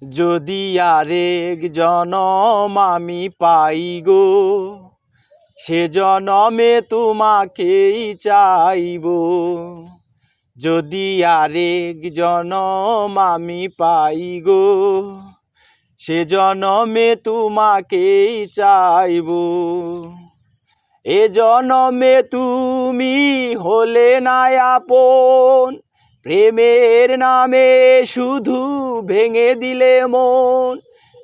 যদি আরেক জনম আমি পাই গো, সে জনমে তোমাকেই চাইব। যদি আরেক জনম আমি পাই গো, সে জনমে তোমাকেই চাইব। এ জনমে তুমি হলে না আপন, প্রেমের নামে শুধু ভেঙে দিলে মন।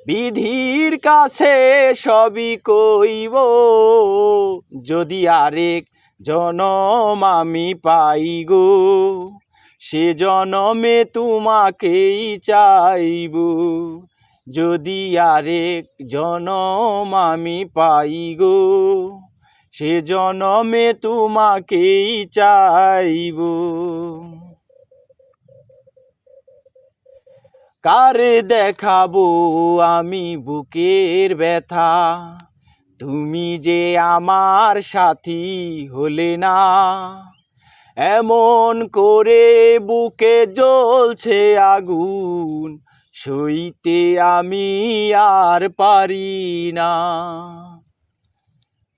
বিধির কাছে সবই কইব, যদি আরেক জনম আমি পাই গো, সে জনমে তোমাকেই চাইব। যদি আরেক জনম আমি পাই গো, সে জনমে তোমাকেই চাইব। কারে দেখাবো আমি বুকের ব্যথা, তুমি যে আমার সাথী হলে না। এমন করে বুকে জ্বলছে আগুন, সইতে আমি আর পারি না।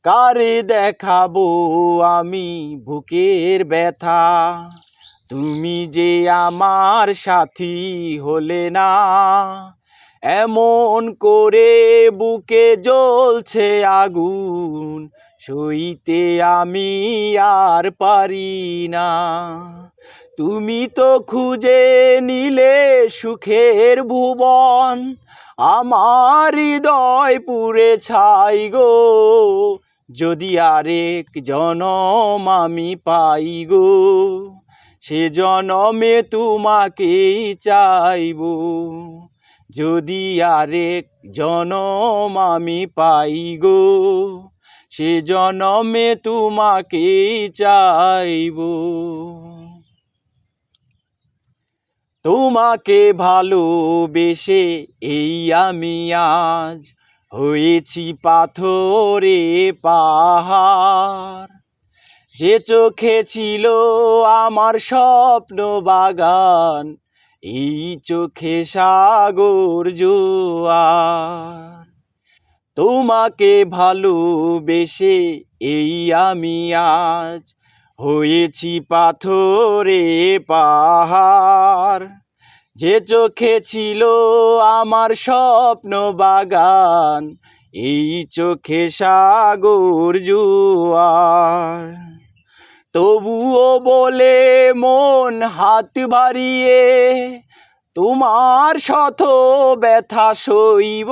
কারে দেখাবো আমি বুকের ব্যথা, তুমি যে আমার সাথী হলে না। এমন করে বুকে জ্বলছে আগুন, সইতে আমি আর পারি না। তুমি তো খুঁজে নিলে সুখের ভুবন, আমার হৃদয় পুড়ে ছাই গো। যদি আরেক জনম আমি পাই গো, সে জনমে তোমাকেই চাইব। যদি আরেক জনম আমি পাই গো, সে জনমে তোমাকেই চাইব। তোমাকে ভালোবেসে এই আমি আজ হয়েছি পাথরে পাহাড়। যে চোখে ছিল আমার স্বপ্ন বাগান, এই চোখে সাগর জোয়ার। তোমাকে ভালোবেসে এই আমি আজ হয়েছি পাথরে পাহাড়। যে চোখে ছিল আমার স্বপ্ন বাগান, এই চোখে সাগর জোয়ার। তবুও বলে মন হাত বাড়িয়ে, তোমার শত ব্যথা সইব।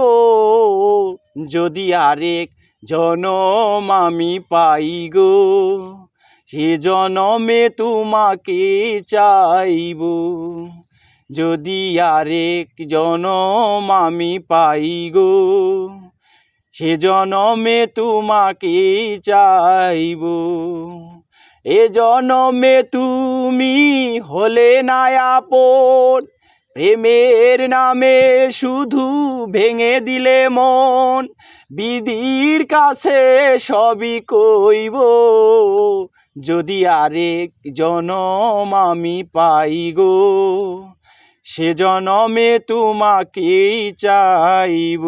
যদি আরেক জনম আমি পাই গো, সে জনমে তোমাকে চাইব। যদি আরেক জনম আমি পাই গো, সে জনমে তোমাকে চাইব। এ জনমে তুমি হলে না আপন, প্রেমের নামে শুধু ভেঙে দিলে মন। বিধির কাছে সবই কইব, যদি আরেক জনম আমি পাই গো, সে জনমে তোমাকেই চাইব।